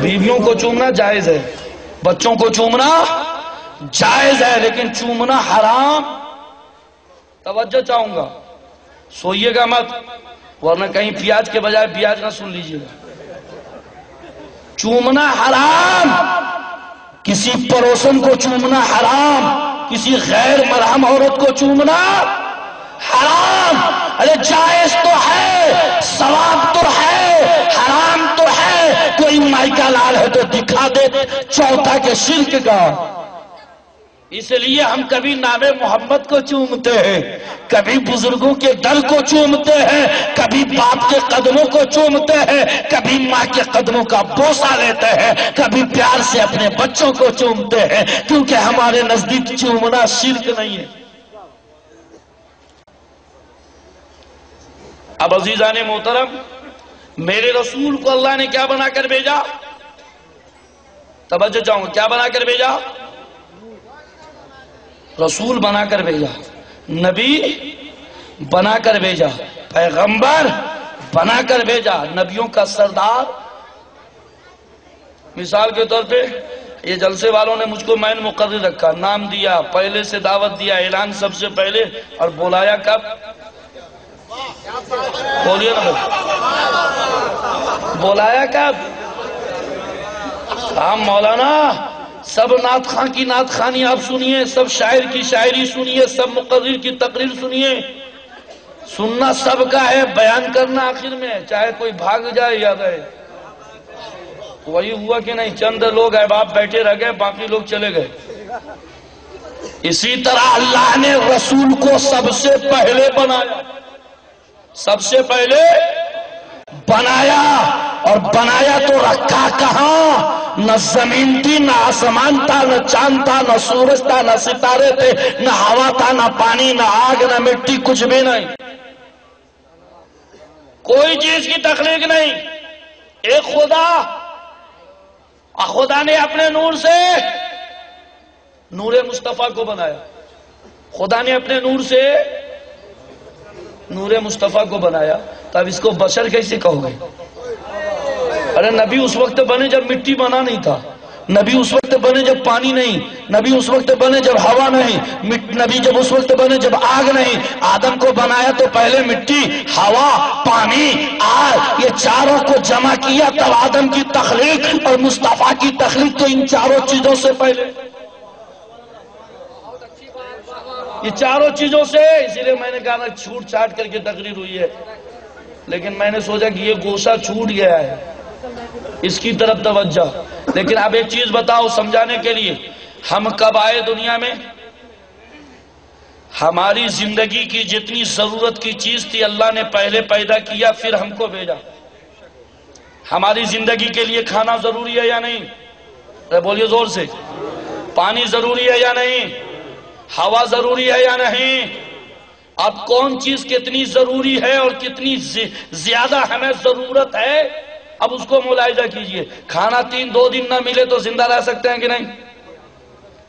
بیویوں کو چومنا جائز ہے، بچوں کو چومنا جائز ہے، لیکن چومنا حرام۔ توجہ چاہوں گا، سوئیے گا مت، ورنہ کہیں پیاز کے بجائے پیاز نہ سن لیجیے گا۔ چومنا حرام، کسی پڑوسن کو چومنا حرام، کسی غیر مرحم عورت کو چومنا حرام۔ ارے جائز تو ہے، ثواب تو ہے، حرام تو ہے، کوئی مائکا لال ہے تو دکھا دے چوتھا کے شرک کا۔ اس لیے ہم کبھی نام محمد کو چومتے ہیں، کبھی بزرگوں کے در کو چومتے ہیں، کبھی باپ کے قدموں کو چومتے ہیں، کبھی ماں کے قدموں کا بوسہ لیتے ہیں، کبھی پیار سے اپنے بچوں کو چومتے ہیں، کیونکہ ہمارے نزدیک چومنا شرک نہیں ہے۔ اب عزیزان محترم، میرے رسول کو اللہ نے کیا بنا کر بھیجا؟ توجہ چاہوں، کیا بنا کر بھیجا؟ رسول بنا کر بھیجا، نبی بنا کر بھیجا، پیغمبر بنا کر بھیجا، نبیوں کا سردار۔ مثال کے طور پہ یہ جلسے والوں نے مجھ کو مین مقرر رکھا، نام دیا، پہلے سے دعوت دیا، اعلان سب سے پہلے، اور بلایا کب؟ بولیے نا، بولایا کب؟ ہم مولانا سب نعت خاں کی نعت خانی آپ سنیے، سب شاعر کی شاعری سنیے، سب مقرر کی تقریر سنیے، سننا سب کا ہے، بیان کرنا آخر میں ہے، چاہے کوئی بھاگ جائے یا رہے۔ وہی ہوا کہ نہیں، چند لوگ احباب بیٹھے رہ گئے، باقی لوگ چلے گئے۔ اسی طرح اللہ نے رسول کو سب سے پہلے بنایا، سب سے پہلے بنایا، اور بنایا تو رکھا کہاں؟ نہ زمین تھی، نہ آسمان تھا، نہ چاند تھا، نہ سورج تھا، نہ ستارے تھے، نہ ہوا تھا، نہ پانی، نہ آگ، نہ مٹی، کچھ بھی نہیں، کوئی چیز کی تخلیق نہیں۔ ایک خدا نے اپنے نور سے نور مصطفیٰ کو بنایا، خدا نے اپنے نور سے نور مصطفیٰ کو بنایا، تب اس کو بشر کیسے کہو گے؟ ارے نبی اس وقت بنے جب مٹی بنا نہیں تھا، نبی اس وقت بنے جب پانی نہیں، نبی اس وقت بنے جب ہوا نہیں، نبی جب اس وقت بنے جب آگ نہیں۔ آدم کو بنایا تو پہلے مٹی، ہوا، پانی، آگ، یہ چاروں کو جمع کیا، تب آدم کی تخلیق اور مصطفیٰ کی تخلیق تو ان چاروں چیزوں سے پہلے، یہ چاروں چیزوں سے۔ اسی لیے میں نے کہا نا چھوٹ چھاٹ کر کے تقریر ہوئی ہے، لیکن میں نے سوچا کہ یہ گوشہ چھوٹ گیا ہے، اس کی طرف توجہ۔ لیکن اب ایک چیز بتاؤ سمجھانے کے لیے، ہم کب آئے دنیا میں؟ ہماری زندگی کی جتنی ضرورت کی چیز تھی اللہ نے پہلے پیدا کیا، پھر ہم کو بھیجا۔ ہماری زندگی کے لیے کھانا ضروری ہے یا نہیں؟ بولیے زور سے۔ پانی ضروری ہے یا نہیں؟ ہوا ضروری ہے یا نہیں؟ اب کون چیز کتنی ضروری ہے اور کتنی زیادہ ہمیں ضرورت ہے، اب اس کو ملاحظہ کیجئے۔ کھانا 2 دن نہ ملے تو زندہ رہ سکتے ہیں کہ نہیں؟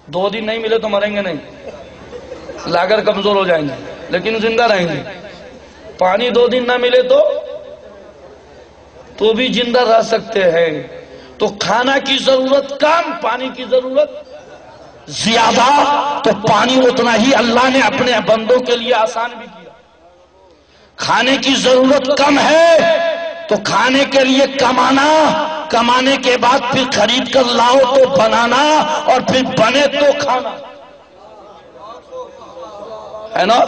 2 دن نہیں ملے تو مریں گے نہیں، لاگر کمزور ہو جائیں گے، لیکن زندہ رہیں گے۔ پانی 2 دن نہ ملے تو بھی زندہ رہ سکتے ہیں۔ تو کھانا کی ضرورت کم، پانی کی ضرورت زیادہ، تو پانی اتنا ہی اللہ نے اپنے بندوں کے لیے آسان بھی کیا۔ کھانے کی ضرورت کم ہے تو کھانے کے لیے کمانا، کمانے کے بعد پھر خرید کر لاؤ تو بنانا، اور پھر بنے تو کھانا، ہے نا؟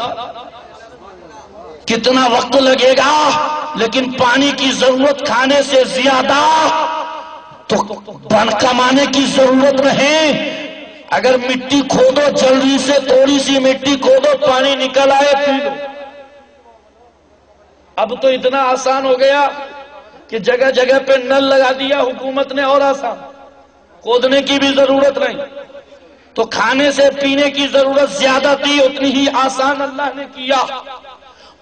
کتنا وقت لگے گا، لیکن پانی کی ضرورت کھانے سے زیادہ، تو کمانے کی ضرورت نہیں۔ اگر مٹی کھودو، جلدی سے تھوڑی سی مٹی کھودو، پانی نکل آئے، پی لو۔ اب تو اتنا آسان ہو گیا کہ جگہ جگہ پہ نل لگا دیا حکومت نے، اور آسان، کھودنے کی بھی ضرورت نہیں۔ تو کھانے سے پینے کی ضرورت زیادہ تھی، اتنی ہی آسان اللہ نے کیا۔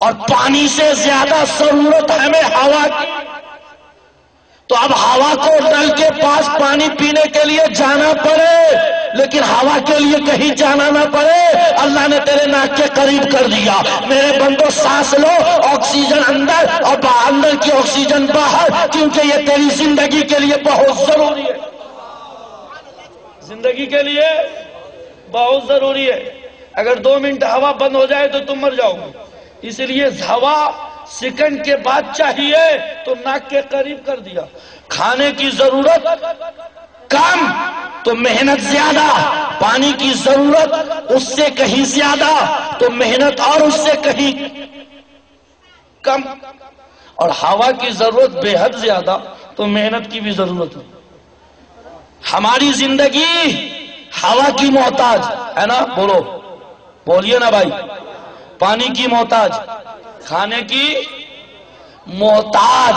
اور پانی سے زیادہ ضرورت ہمیں ہوا کی، تو اب ہوا کو نل کے پاس پانی پینے کے لیے جانا پڑے، لیکن ہوا کے لیے کہیں جانا نہ پڑے، اللہ نے تیرے ناک کے قریب کر دیا۔ میرے بندو سانس لو، آکسیجن اندر اور اندر کی آکسیجن باہر، کیونکہ یہ تیری زندگی کے لیے بہت ضروری ہے، زندگی کے لیے بہت ضروری ہے۔ اگر 2 منٹ ہوا بند ہو جائے تو تم مر جاؤ گے، اس لیے ہوا سیکنڈ کے بعد چاہیے تو ناک کے قریب کر دیا۔ کھانے کی ضرورت کم تو محنت زیادہ، پانی کی ضرورت اس سے کہیں زیادہ تو محنت اور اس سے کہیں کم، اور ہوا کی ضرورت بے حد زیادہ تو محنت کی بھی ضرورت ہے۔ ہماری زندگی ہوا کی محتاج ہے نا، بولیے نا بھائی، پانی کی محتاج، کھانے کی محتاج۔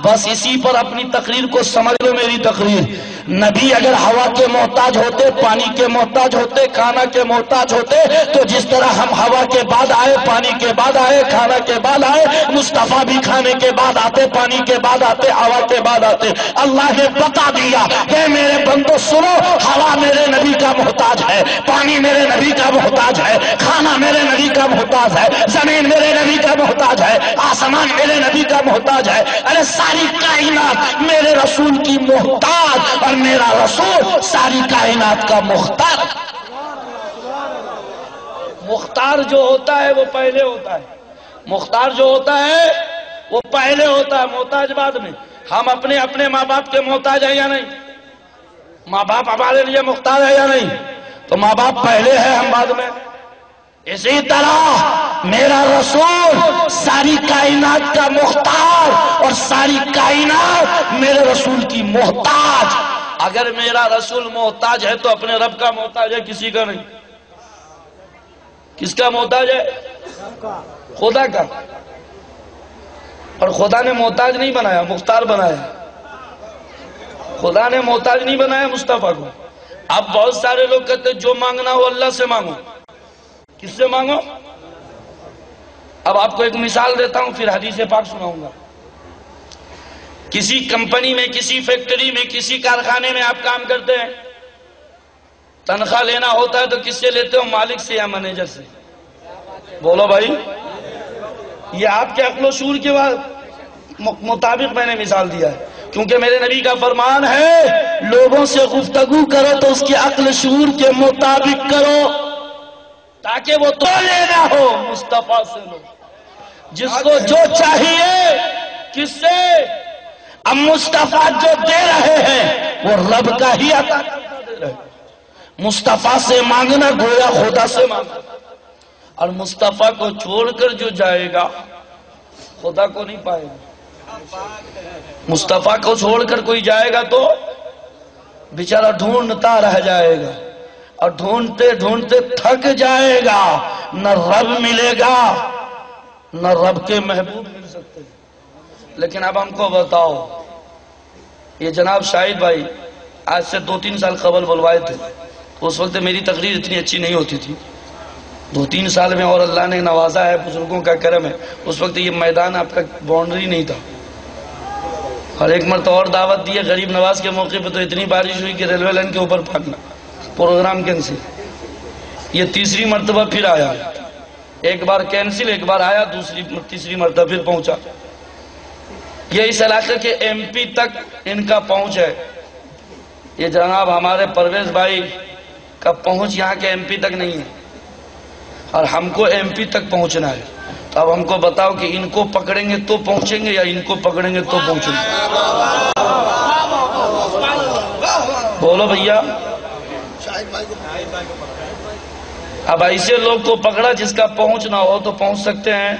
بس اسی پر اپنی تقریر کو سمجھ لو، میری تقریر۔ نبی اگر ہوا کے محتاج ہوتے، پانی کے محتاج ہوتے، کھانا کے محتاج ہوتے، تو جس طرح ہم ہوا کے بعد آئے، پانی کے بعد آئے، کھانا کے بعد آئے، مصطفیٰ بھی کھانے کے بعد آتے، پانی کے بعد آتے، ہوا کے بعد آتے۔ اللہ نے بتا دیا کہ میرے بندو سنو، ہوا میرے نبی کا محتاج ہے، پانی میرے نبی کا محتاج ہے، کھانا میرے نبی کا محتاج ہے، زمین میرے نبی کا محتاج ہے، آسمان میرے نبی کا محتاج ہے۔ ارے ساری کائنات میرے رسول کی محتاج، اور میرا رسول ساری کائنات کا مختار۔ مختار جو ہوتا ہے وہ پہلے ہوتا ہے، مختار جو ہوتا ہے وہ پہلے ہوتا ہے، محتاج بعد میں۔ ہم اپنے ماں باپ کے محتاج ہیں یا نہیں؟ ماں باپ ہمارے لیے مختار ہے یا نہیں؟ تو ماں باپ پہلے ہے، ہم بعد میں۔ اسی طرح میرا رسول ساری کائنات کا مختار اور ساری کائنات میرے رسول کی محتاج. اگر میرا رسول محتاج ہے تو اپنے رب کا محتاج ہے، کسی کا نہیں. کس کا محتاج ہے؟ خدا کا. اور خدا نے محتاج نہیں بنایا، مختار بنایا. خدا نے محتاج نہیں بنایا مصطفیٰ کو. اب بہت سارے لوگ کہتے ہیں جو مانگنا ہو اللہ سے مانگو. کس سے مانگو؟ اب آپ کو ایک مثال دیتا ہوں پھر حدیث پاک سناؤں گا. کسی کمپنی میں، کسی فیکٹری میں، کسی کارخانے میں آپ کام کرتے ہیں، تنخواہ لینا ہوتا ہے تو کس سے لیتے ہو؟ مالک سے یا مینیجر سے؟ بولو بھائی. یہ آپ کے عقل و شعور کے مطابق میں نے مثال دیا ہے، کیونکہ میرے نبی کا فرمان ہے لوگوں سے گفتگو کرو تو اس کے عقل شعور کے مطابق کرو تاکہ وہ تو لینا ہو مصطفیٰ سے لو. جس کو جو چاہیے. کس سے؟ اب مصطفیٰ جو دے رہے ہیں وہ رب کا ہی عطا کرتا دے رہے ہیں. مصطفیٰ سے مانگنا گویا خدا سے مانگنا. اور مصطفیٰ کو چھوڑ کر جو جائے گا خدا کو نہیں پائے گا. مصطفیٰ کو چھوڑ کر کوئی جائے گا تو بیچارہ ڈھونڈتا رہ جائے گا اور ڈھونڈتے ڈھونڈتے تھک جائے گا. نہ رب ملے گا نہ رب کے محبوب مل سکتے. لیکن اب ہم کو بتاؤ، یہ جناب شاہد بھائی آج سے 2-3 سال قبل بلوائے تھے. اس وقت میری تقریر اتنی اچھی نہیں ہوتی تھی. 2-3 سال میں اور اللہ نے نوازا ہے، بزرگوں کا کرم ہے. اس وقت یہ میدان آپ کا باؤنڈری نہیں تھا. اور ایک مرتبہ اور دعوت دی ہے غریب نواز کے موقع پہ تو اتنی بارش ہوئی کہ ریلوے لائن کے اوپر پھاگنا، پروگرام کینسل. یہ تیسری مرتبہ پھر آیا. ایک بار کینسل، ایک بار آیا، تیسری مرتبہ پھر پہنچا. یہ اس علاقے کے ایم پی تک ان کا پہنچ ہے. یہ جناب ہمارے پرویز بھائی کا پہنچ یہاں کے ایم پی تک نہیں ہے اور ہم کو ایم پی تک پہنچنا ہے. تو اب ہم کو بتاؤ کہ ان کو پکڑیں گے تو پہنچیں گے یا ان کو پکڑیں گے تو پہنچیں گے؟ بولو بھیا. اب ایسے لوگ کو پکڑا جس کا پہنچ نہ ہو تو پہنچ سکتے ہیں،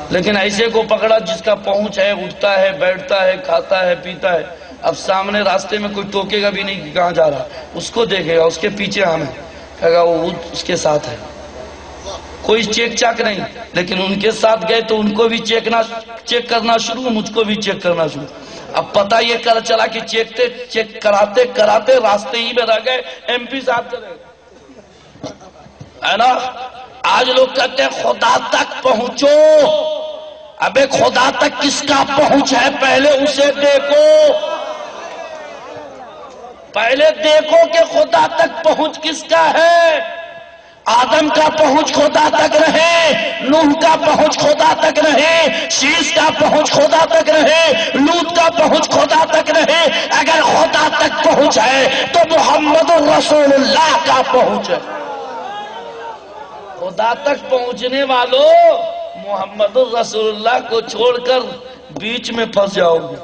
لیکن ایسے کو پکڑا جس کا پہنچ ہے، اٹھتا ہے، بیٹھتا ہے، کھاتا ہے، پیتا ہے. اب سامنے راستے میں کوئی ٹوکے گا بھی نہیں کہ کہاں جا رہا، اس کو دیکھے گا، اس کے پیچھے ہم ہیں، کہے گا وہ اس کے ساتھ ہے. کوئی چیک چاک نہیں. لیکن ان کے ساتھ گئے تو ان کو بھی چیک کرنا شروع، مجھ کو بھی چیک کرنا شروع. اب پتہ یہ کر چلا کہ چیک کراتے کراتے راستے ہی میں رہ گئے. ایم پی صاحب چلے ہے نا. آج لوگ کہتے ہیں خدا تک پہنچو. ابے خدا تک کس کا پہنچ ہے پہلے اسے دیکھو. پہلے دیکھو کہ خدا تک پہنچ کس کا ہے. آدم کا پہنچ خدا تک رہے، نوح کا پہنچ خدا تک رہے، شیش کا پہنچ خدا تک رہے، لوط کا پہنچ خدا تک رہے. اگر خدا تک پہنچ ہے تو محمد رسول اللہ کا پہنچ ہے. خدا تک پہنچنے والوں محمد رسول اللہ کو چھوڑ کر بیچ میں پھنس جاؤ گے.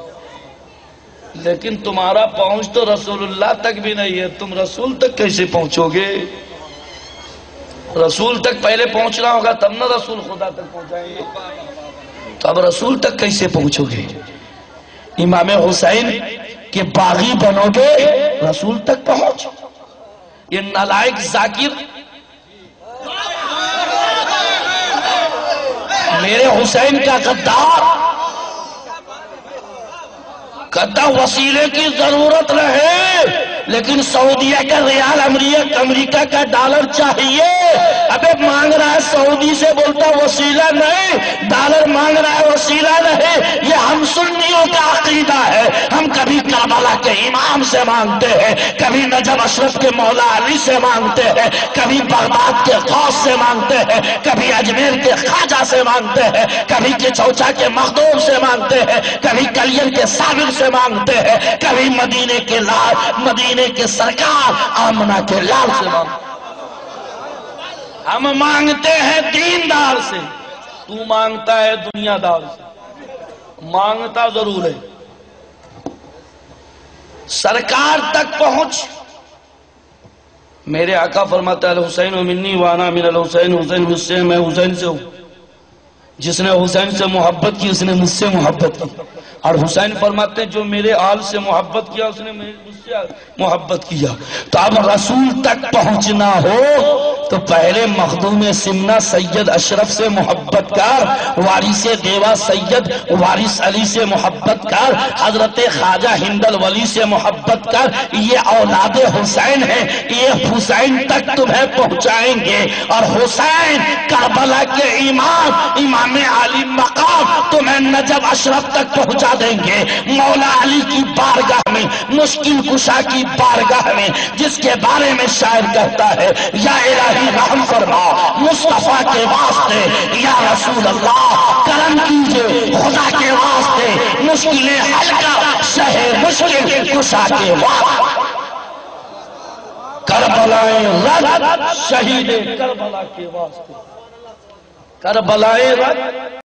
لیکن تمہارا پہنچ تو رسول اللہ تک بھی نہیں ہے. تم رسول تک کیسے پہنچو گے؟ رسول تک پہلے پہنچنا ہوگا تب نہ رسول خدا تک پہنچائیں گے. تو اب رسول تک کیسے پہنچو گے؟ امام حسین کے باغی بنو گے رسول تک پہنچ. یہ نالائق ذاکر میرے حسین کا غدار کہتا وسیلے کی ضرورت رہے لیکن سعودیہ کا ریال، امریکہ کا ڈالر چاہیے. ابے مانگ رہا ہے سعودی سے، بولتا وسیلہ نہیں، ڈالر مانگ رہا ہے وسیلہ نہیں. یہ ہم سنیوں کا عقیدہ ہے. ہم کبھی کربلا کے امام سے مانگتے ہیں، کبھی نجف اشرف کے مولا علی سے مانگتے ہیں، کبھی بغداد کے غوث سے مانگتے ہیں، کبھی اجمیر کے خواجہ سے مانگتے ہیں، کبھی چوچا کے مخدوم سے مانگتے ہیں، کبھی کلیر کے صابر سے مانگتے ہیں، کبھی مدینے کے لال، مدینے کے سرکار آمنہ کے لال سے مانگتے ہیں. ہم مانگتے ہیں دیندار سے، تو مانگتا ہے دنیا دار سے. مانگتا ضرور ہے. سرکار تک پہنچ میرے آقا فرماتا ہے الحسین منی وانا من الحسین، حسین مجھ سے، میں حسین سے ہوں. جس نے حسین سے محبت کی اس نے مجھ سے محبت کی. اور حسین فرماتے ہیں جو میرے آل سے محبت کیا اس نے مجھ سے محبت کیا. تو اب رسول تک پہنچنا ہو تو پہلے مخدوم سمنہ سید اشرف سے محبت کر، وارث دیوا سید وارث علی سے محبت کر، حضرت خواجہ ہندل ولی سے محبت کر. یہ اولاد حسین ہیں، یہ حسین تک تمہیں پہنچائیں گے. اور حسین کربلا کے امام علی مقام تمہیں نجف اشرف تک پہنچا دیں گے. مولا علی کی بارگاہ میں، مشکل کشا کی بارگاہ میں، جس کے بارے میں شاعر کہتا ہے یا الہی رحم فرما مصطفیٰ کے واسطے، یا رسول اللہ کرم کیجئے خدا کے واسطے، مشکلیں حل کر شہ مشکل کشا کے واسطے. کربلائے رد شہید کربلا کے واسطے، کربلائے رد